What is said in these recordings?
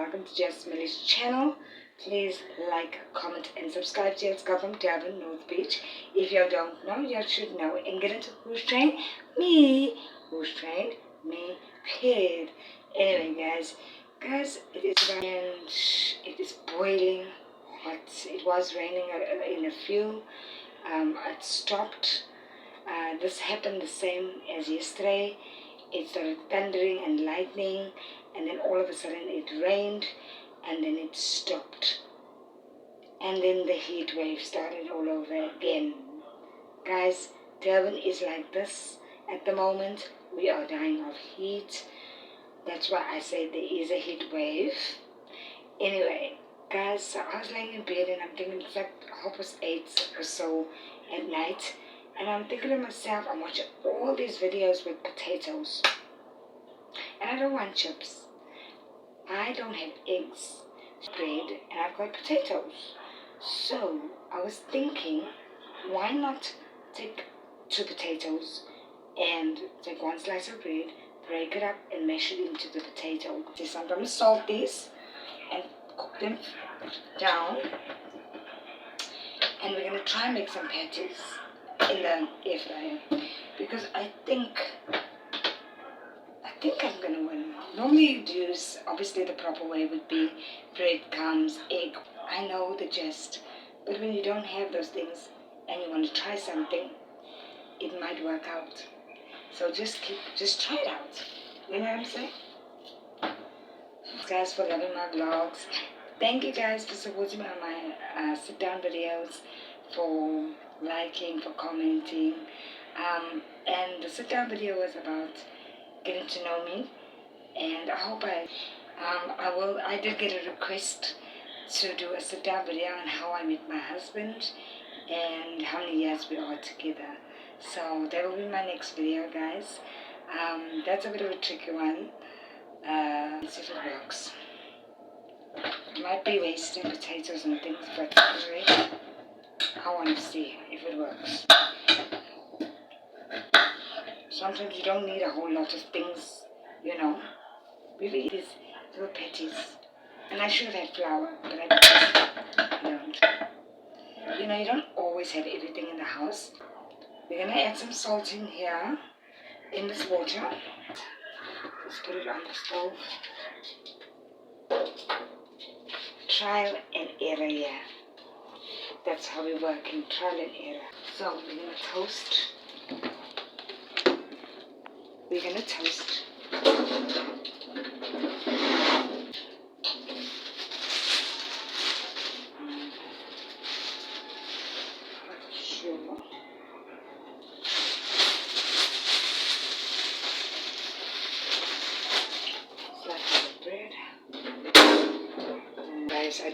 welcome to Just Millie's channel. Please like, comment and subscribe to It's Girl from Durban, North Beach. If you don't know, you should know. Ingriendts who's trained me, who's trained me, period. Anyway guys, it is and it is boiling hot. It was raining in a few. It stopped. This happened the same as yesterday. It started thundering and lightning, and then all of a sudden it rained, and then it stopped. And then the heat wave started all over again. Guys, Durban is like this at the moment. We are dying of heat. That's why I say there is a heat wave. Anyway, guys, so I was laying in bed and I'm thinking it's like 8:30 or so at night. And I'm thinking to myself, I'm watching all these videos with potatoes. And I don't want chips. I don't have eggs, bread, and I've got potatoes. So I was thinking, why not take 2 potatoes and take 1 slice of bread, break it up and mash it into the potato. So I'm going to salt these and cook them down. And we're going to try and make some patties in the air fryer, because I think I'm gonna win. Normally you'd use, obviously the proper way would be breadcrumbs, egg. I know the gist, but when you don't have those things and you want to try something, it might work out. So just try it out. You know what I'm saying? Thanks guys for loving my vlogs. Thank you guys for supporting me on my sit down videos, for liking, for commenting, and the sit down video was about getting to know me, and I hope I did get a request to do a sit down video on how I met my husband and how many years we are together. So that will be my next video, guys. That's a bit of a tricky one. Let's see if it works. Might be wasting potatoes and things, but anyway, I want to see if it works. Sometimes you don't need a whole lot of things, you know. We eat these little patties. And I should have had flour, but I don't. You know, you don't always have everything in the house. We're going to add some salt in here, in this water. Let's put it on the stove. Trial and error, yeah. That's how we work, in trial and error. So we're going to toast. Sure. Slice of bread. Guys, I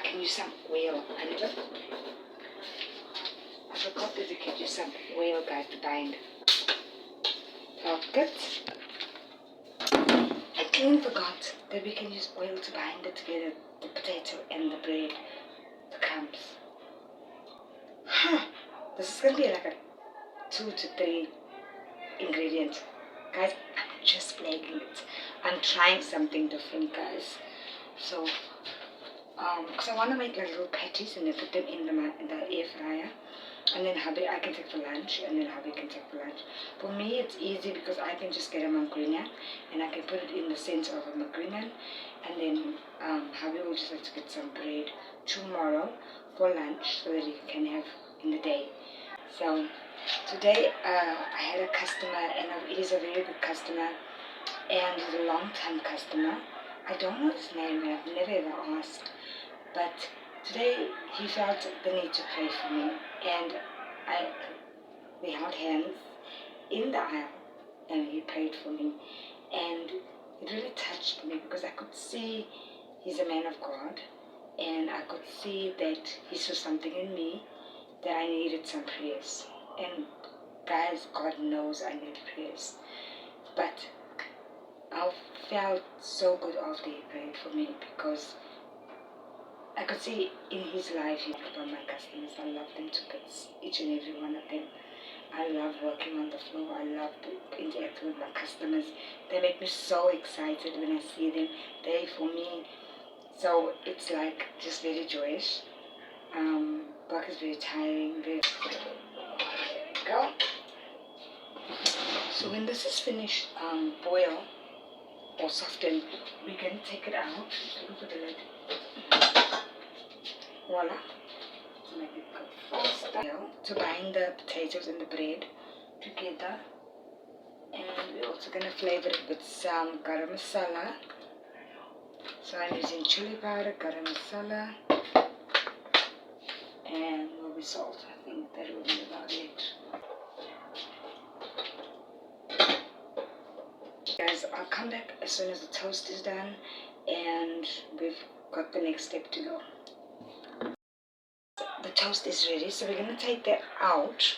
can use some oil. I forgot that you can use some oil, guys, to bind. Good. I clearly forgot that we can use oil to bind it together, the potato and the bread, the crumbs. This is going to be like a 2 to 3 ingredient. Guys, I'm just flagging it. I'm trying something different, guys. So, because I want to make like little patties and then put them in the air fryer. And then hubby I can take for lunch, and then hubby can take for lunch. For me it's easy because I can just get a ingredient and I can put it in the center of a ingredient, and then hubby will just have to get some bread tomorrow for lunch so that he can have in the day. So today I had a customer, and it is a very good customer, and he's a long time customer. I don't know his name and I've never ever asked, but today he felt the need to pray for me, and we held hands in the aisle and he prayed for me, and it really touched me because I could see he's a man of God, and I could see that he saw something in me that I needed some prayers. And guys, God knows I need prayers, but I felt so good after he prayed for me because I could see in his life, he about my customers. I love them to bits, each and every one of them. I I love working on the floor. I love interacting with my customers. They make me so excited when I see them. They for me. So it's like just very joyous. Work is very tiring. Very go. So when this is finished, boil or soften, we can take it out. Look at the lid. Voila. To make it go faster. To bind the potatoes and the bread together. And we're also going to flavor it with some garam masala. So I'm using chili powder, garam masala, and maybe salt. I think that will be about it. Guys, I'll come back as soon as the toast is done and we've got the next step to go. The toast is ready, so we're going to take that out.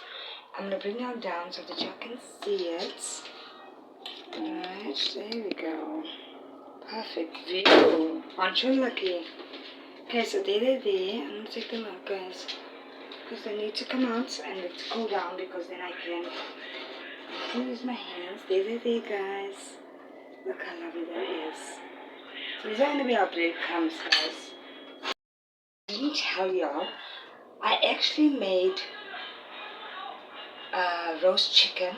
I'm going to bring it down so that you can see it. Alright, there we go. Perfect view. Aren't you lucky? Okay, so they're there. I'm going to take them out, guys, because they need to come out and let's cool down, because then I can use my hands. There, guys. Look how lovely that is. So these are going to be our breadcrumbs, guys. Let me tell y'all, I actually made roast chicken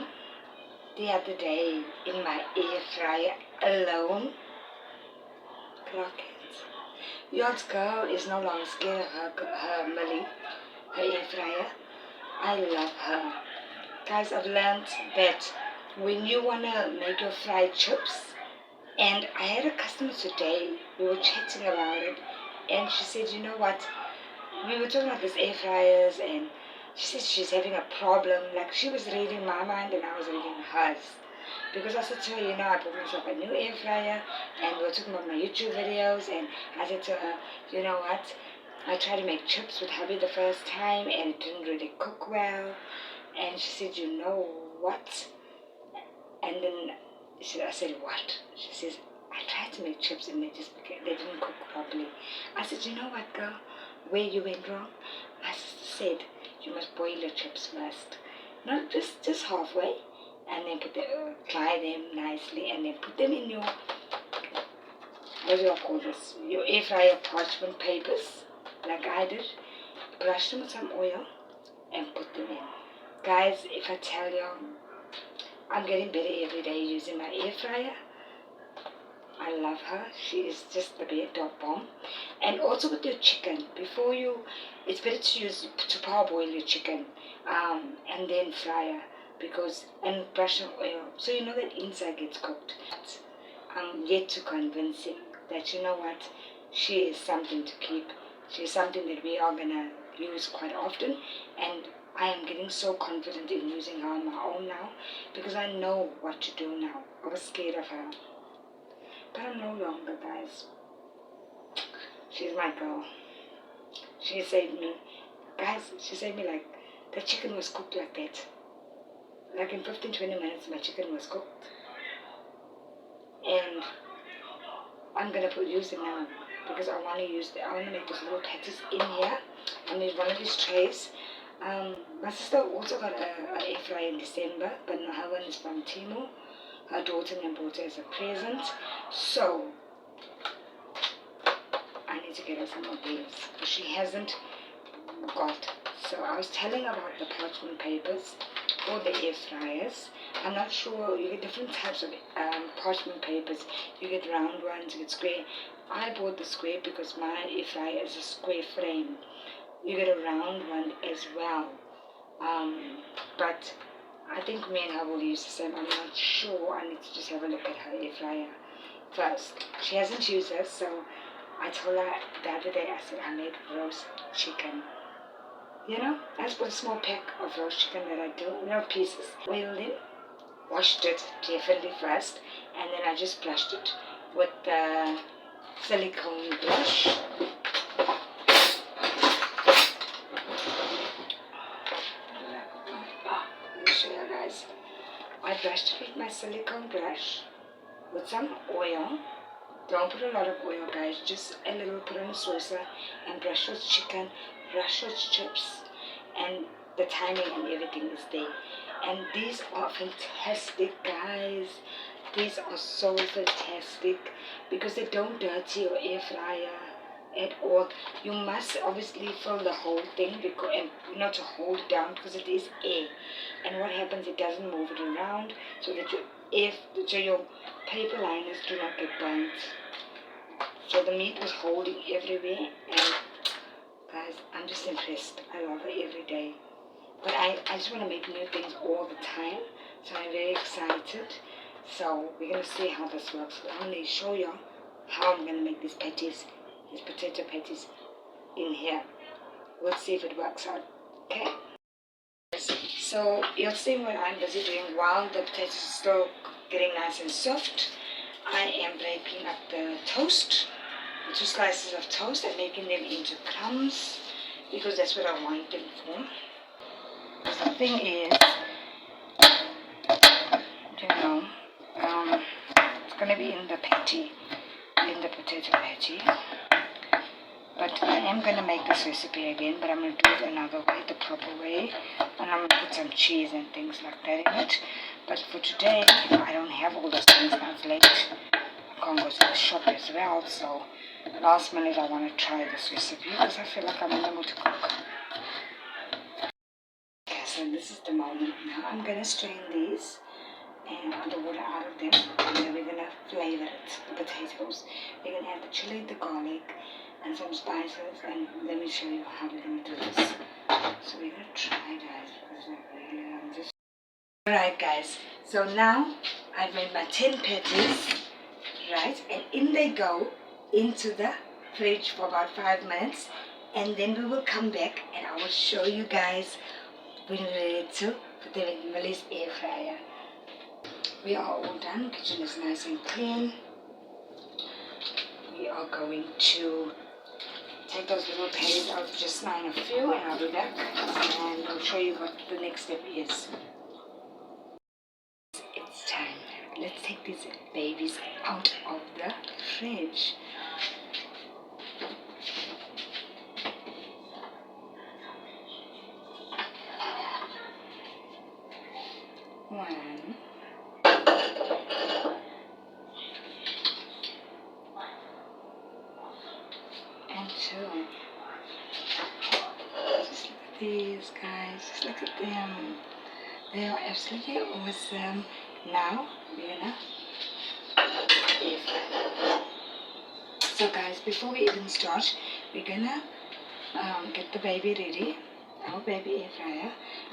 the other day in my air fryer alone. Clock it. Y'all's girl is no longer scared of her Millie, her air fryer. I love her. Guys, I've learned that when you want to make your fried chips, and I had a customer today, we were chatting about it, and she said, you know what, we were talking about this air fryers, and she said she's having a problem. Like, she was reading my mind and I was reading hers. Because I said to her, you know, I bought myself a new air fryer, and we were talking about my YouTube videos, and I said to her, you know what, I tried to make chips with hubby the first time and it didn't really cook well. And she said, you know what? And then I said, what? She says, I tried to make chips and they didn't cook properly. I said, you know what, girl? Where you went wrong? My sister said, you must boil your chips first. Not just halfway. And then dry them nicely and then put them in your, what do you call this? Your air fryer parchment papers, like I did. Brush them with some oil and put them in. Guys, if I tell you, I'm getting better every day using my air fryer. I love her. She is just the dog bomb. And also with your chicken, it's better to parboil your chicken and then fryer, and brush some oil so you know that inside gets cooked. I'm yet to convince him that, you know what, she is something to keep. She is something that we are gonna use quite often, and I am getting so confident in using her on my own now because I know what to do now. I was scared of her, but I'm no longer, guys. She's my girl. She saved me. Guys, she saved me. Like, the chicken was cooked like that. Like in 15-20 minutes my chicken was cooked. And I'm gonna use it now because I wanna make those little patties in here. I need one of these trays. My sister also got an air fryer in December, but her one is from Timo. Her daughter and bought it as a present. So I need to get her some of these because she hasn't got. So I was telling about the parchment papers for the air fryers. I'm not sure, you get different types of parchment papers. You get round ones, you get square. I bought the square because my air fryer is a square frame. You get a round one as well. But I think me and her will use the same. I'm not sure. I need to just have a look at her air fryer first. She hasn't used it, so I told her the other day, I said I made roast chicken. You know, I just put a small pack of roast chicken that I do, pieces. Oiled it, washed it carefully first, and then I just brushed it with the silicone brush. Let me show you guys. I brushed it with my silicone brush with some oil. Don't put a lot of oil, guys, just a little. Put in a saucer and brush those chicken, brush those chips, and the timing and everything is there. And these are fantastic, guys. These are so fantastic because they don't dirty your air fryer at all. You must obviously fill the whole thing because, and not to hold it down because it is air. And what happens, it doesn't move it around so that your paper liners do not get burnt. So the meat was holding everywhere, and guys, I'm just impressed. I love it every day. But I just want to make new things all the time, so I'm very excited. So we're going to see how this works. I'm going to show you how I'm going to make these patties, these potato patties in here. We'll see if it works out, okay? So you'll see what I'm busy doing while the potatoes are still getting nice and soft. I am breaking up the toast, 2 slices of toast, and making them into crumbs because that's what I want them for. The thing is, you know, it's going to be in the patty, in the potato patty. But I am going to make this recipe again, but I'm going to do it another way, the proper way. And I'm going to put some cheese and things like that in it. But for today, I don't have all those things. Now it's late. I can't go to the shop as well. So last minute, I want to try this recipe because I feel like I'm in the mood to cook. Okay, so this is the moment now. I'm going to strain these and the water out of them. And then we're going to flavor it, the potatoes. We're going to add the chili, the garlic, and some spices, and let me show you how we're going to do this. So we're going to try, guys, because I'm just... Alright, guys, so now I've made my 10 patties, right, and in they go into the fridge for about 5 minutes, and then we will come back and I will show you guys when we're ready to put them in Millie's air fryer. We are all done. Kitchen is nice and clean. We are going to take those little patties out, just line a few, and I'll be back and I'll show you what the next step is. It's time. Let's take these babies out of the fridge. One. And 2. Just look at these, guys. Just look at them. They are absolutely awesome. Now we're gonna air fry. So guys, before we even start, we're gonna get the baby ready. Our baby air fryer.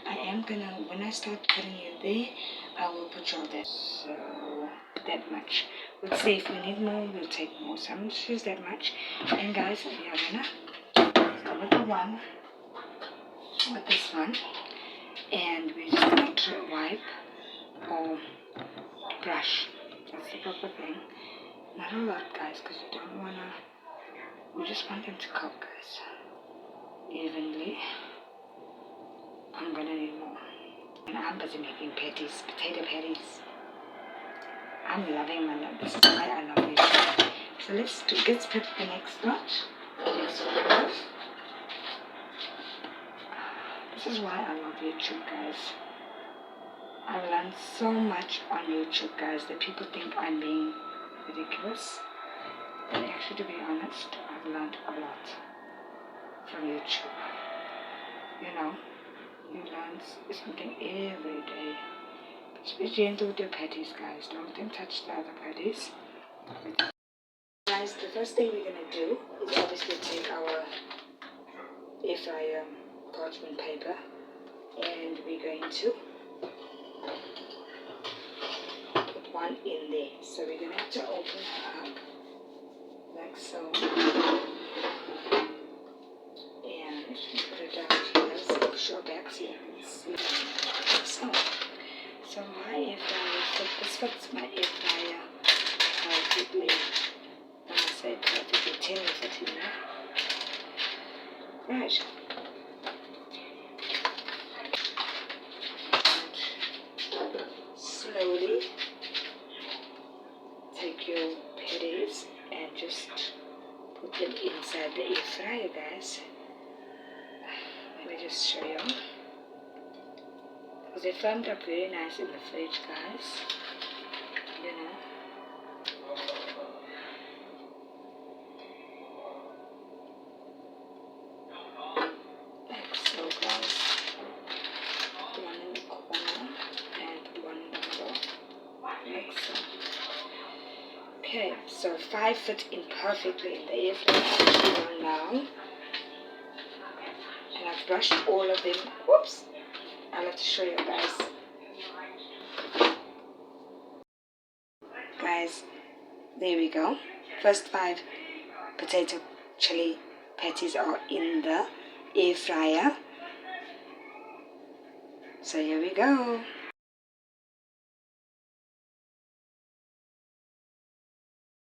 I am gonna, when I start putting you there, I will put you on that. So that much. We'll see if we need more, we'll take more. So I'm just use that much. And guys, we are gonna go with the one, with this one, and we're just going to wipe or brush. That's the proper thing. Not a lot, guys, because you don't wanna. We just want them to cook, guys, evenly. I'm gonna need more. And I'm busy making patties, potato patties. I'm loving my love. This is why I love YouTube. So let's put the next batch. Next one. This is why I love YouTube, guys. I've learned so much on YouTube, guys, that people think I'm being ridiculous. But actually, to be honest, I've learned a lot from YouTube. You know, you learn something every day. Just be gentle with your patties, guys. Don't let them touch the other patties. Guys, the first thing we're going to do is obviously take our air fryer parchment paper and we're going to put one in there. So we're going to have to open her up like so. And put it down here. So show back so you can see. So my air fryer, this fits my air fryer perfectly. When I say perfectly, 10 of it in there. Right. Slowly take your patties and just put them inside the air fryer, guys. Let me just show you. because it firmed up very nice in the fridge, guys. You know. Like so, guys. Put one in the corner and put one in the middle. Like so. Okay, so 5 fit in perfectly in the air fryer now. And I've brushed all of them. Whoops! I'll have to show you guys. Guys, there we go. First 5 potato chili patties are in the air fryer. So here we go.